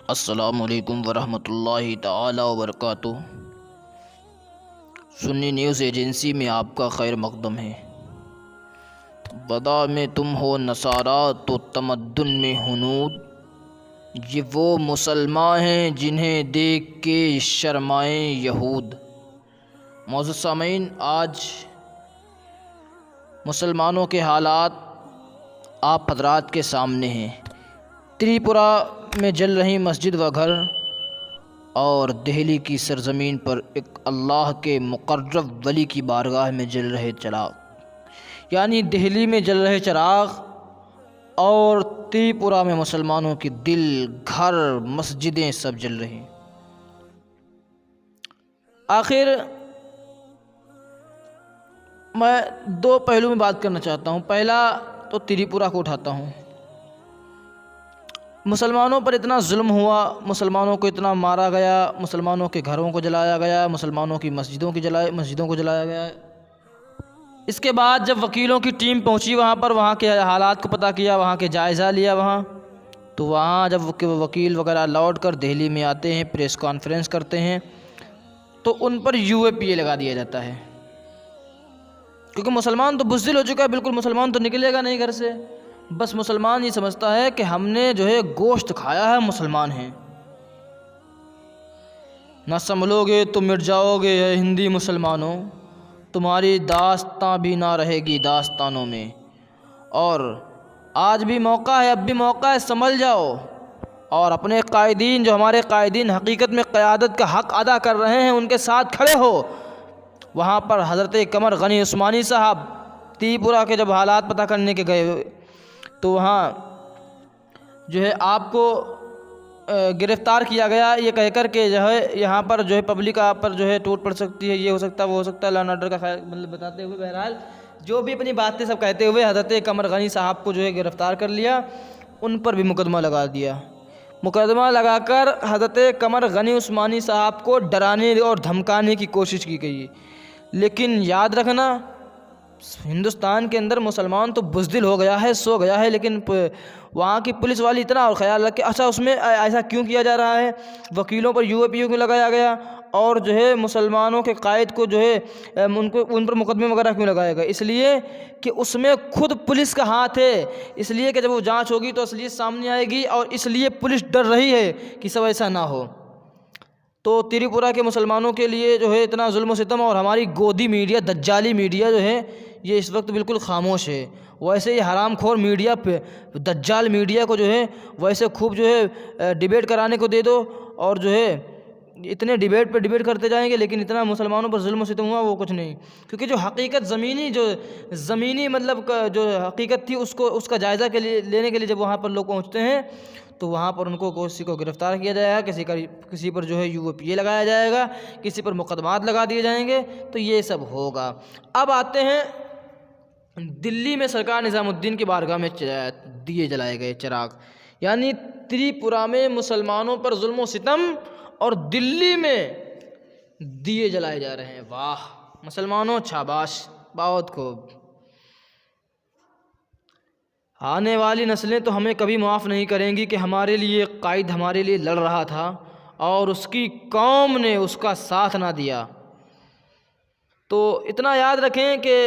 अस्सलामुअलैकुम वरहमतुल्लाहि ताला वबरकातुहू। सुन्नी न्यूज़ एजेंसी में आपका खैर मकदम है। बदा में तुम हो नसारा तो तमद्दुन में हुनूद, ये वो मुसलमान हैं जिन्हें देख के शर्माए यहूद। मौजूद सामीन, आज मुसलमानों के हालात आप हज़रात के सामने हैं। त्रिपुरा में जल रही मस्जिद व घर और दिल्ली की सरज़मीन पर एक अल्लाह के मुक़र्रब वली की बारगाह में जल रहे चिराग, यानी दिल्ली में जल रहे चिराग और त्रिपुरा में मुसलमानों के दिल, घर, मस्जिदें सब जल रही। आखिर मैं दो पहलू में बात करना चाहता हूँ। पहला तो त्रिपुरा को उठाता हूँ। मुसलमानों पर इतना जुल्म हुआ, मुसलमानों को इतना मारा गया, मुसलमानों के घरों को जलाया गया, मुसलमानों की मस्जिदों को जलाया गया। इसके बाद जब वकीलों की टीम पहुंची वहां पर, वहां के हालात को पता किया, वहां के जायज़ा लिया वहां, तो वहां जब वकील वगैरह लौट कर दिल्ली में आते हैं, प्रेस कॉन्फ्रेंस करते हैं, तो उन पर UAPA लगा दिया जाता है। क्योंकि मुसलमान तो बुज़दिल हो चुका है, बिल्कुल मुसलमान तो निकलेगा नहीं घर से। बस मुसलमान ये समझता है कि हमने जो है गोश्त खाया है, मुसलमान हैं, ना संभलोगे तो मिट जाओगे हिंदी मुसलमानों, तुम्हारी दास्तां भी ना रहेगी दास्तानों में। और आज भी मौका है, अब भी मौका है, संभल जाओ और अपने कायदीन, जो हमारे कायदीन हकीकत में क़यादत का हक़ अदा कर रहे हैं, उनके साथ खड़े हो। वहाँ पर हज़रत कमर गनी उस्मानी साहब त्रिपुरा के जब हालात पता करने के गए, तो वहाँ जो है आपको गिरफ़्तार किया गया ये कहकर के जो है यहाँ पर जो है पब्लिक आप पर जो है टूट पड़ सकती है, ये हो सकता है, वो हो सकता है, लॉ एंड ऑर्डर का ख्याल मतलब बताते हुए, बहरहाल जो भी अपनी बातें सब कहते हुए हज़रत कमर गनी साहब को जो है गिरफ़्तार कर लिया। उन पर भी मुकदमा लगा दिया। मुकदमा लगाकर हज़रत कमर गनी उस्मानी साहब को डराने और धमकाने की कोशिश की गई। लेकिन याद रखना, हिंदुस्तान के अंदर मुसलमान तो बुज़दिल हो गया है, सो गया है, लेकिन वहाँ की पुलिस वाली इतना और ख्याल रखे। अच्छा, उसमें ऐसा क्यों किया जा रहा है, वकीलों पर UAPA क्यों लगाया गया, और जो है मुसलमानों के कायद को जो है उन पर मुकदमे वगैरह क्यों लगाया गया? इसलिए कि उसमें खुद पुलिस का हाथ है। इसलिए कि जब वो जांच होगी तो असलियत सामने आएगी, और इसलिए पुलिस डर रही है कि सब ऐसा ना हो। तो त्रिपुरा के मुसलमानों के लिए जो है इतना जुल्म व सितम, और हमारी गोदी मीडिया, दज्जाली मीडिया जो है ये इस वक्त बिल्कुल खामोश है। वैसे ही हरामखोर मीडिया पे, दज्जाल मीडिया को जो है वैसे खूब जो है डिबेट कराने को दे दो, और जो है इतने डिबेट पे डिबेट करते जाएंगे, लेकिन इतना मुसलमानों पर जुल्म सितम हुआ वो कुछ नहीं। क्योंकि जो हकीकत ज़मीनी मतलब जो हकीकत थी उसका जायज़ा लेने के लिए जब वहाँ पर लोग पहुँचते हैं, तो वहाँ पर उनको किसी को गिरफ़्तार किया जाएगा, किसी पर जो है UAPA लगाया जाएगा, किसी पर मुकदमात लगा दिए जाएंगे, तो ये सब होगा। अब आते हैं दिल्ली में सरकार निज़ामुद्दीन की बारगाह में दिए जलाए गए चिराग, यानी त्रिपुरा में मुसलमानों पर जुल्म व सितम और दिल्ली में दिए जलाए जा रहे हैं। वाह मुसलमानों, शाबाश, बहुत खूब। आने वाली नस्लें तो हमें कभी माफ़ नहीं करेंगी कि हमारे लिए कायद हमारे लिए लड़ रहा था और उसकी कौम ने उसका साथ ना दिया। तो इतना याद रखें कि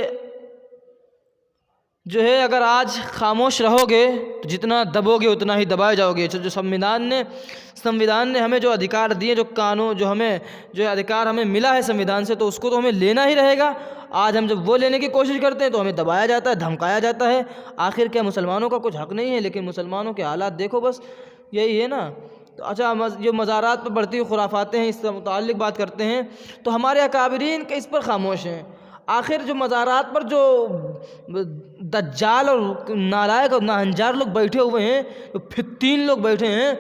जो है अगर आज खामोश रहोगे तो जितना दबोगे उतना ही दबाए जाओगे। जो संविधान ने हमें जो अधिकार दिए, जो कानून, जो हमें जो अधिकार हमें मिला है संविधान से, तो उसको तो हमें लेना ही रहेगा। आज हम जब वो लेने की कोशिश करते हैं तो हमें दबाया जाता है, धमकाया जाता है। आखिर क्या मुसलमानों का कुछ हक़ नहीं है? लेकिन मुसलमानों के हालात देखो, बस यही है ना। तो अच्छा, जो मज़ारात पर बढ़ती हुई खुराफातें हैं, इससे मुताल्लिक़ बात करते हैं, तो हमारे अकाबरीन के इस पर खामोश हैं। आखिर जो मज़ारात पर जो दज्जाल और नालायक और नाहंजार लोग बैठे हुए हैं, जो फित्तीन लोग बैठे हैं,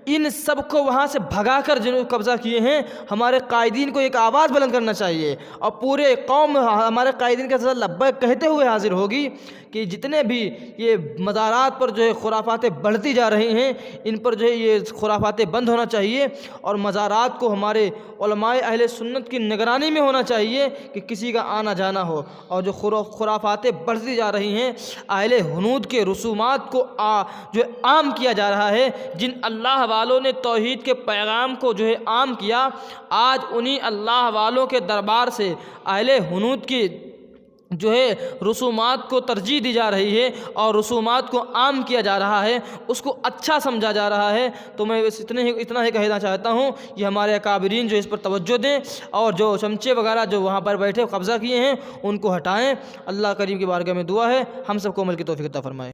इन सब को वहाँ से भगा कर जिन्होंने कब्ज़ा किए हैं, हमारे कायदीन को एक आवाज़ बुलंद करना चाहिए, और पूरे कौम हमारे कायदीन के साथ लब्बैक कहते हुए हाजिर होगी कि जितने भी ये मज़ारात पर जो है खुराफातें बढ़ती जा रही हैं, इन पर जो है ये खुराफातें बंद होना चाहिए, और मज़ारात को हमारे उलमाए अहले सुन्नत की निगरानी में होना चाहिए कि किसी का आना जाना हो। और जो खुराफातें बढ़ती जा रही हैं, अहले हुनूद के रसूमात को जो आम किया जा रहा है, जिन अल्लाह वालों ने तौहीद के पैगाम को जो है आम किया, आज उन्हीं अल्लाह वालों के दरबार से अहले हुनूद की जो है रसूमात को तरजीह दी जा रही है और रसूमात को आम किया जा रहा है, उसको अच्छा समझा जा रहा है। तो मैं बस इतना ही कहना चाहता हूँ कि हमारे अकाबरीन जो इस पर तवज्जो दें और जो चमचे वगैरह जो वहाँ पर बैठे कब्ज़ा किए हैं उनको हटाएं। अल्लाह करीम की बारगाह में दुआ है हम सबको अमल की तौफीक अता फरमाए।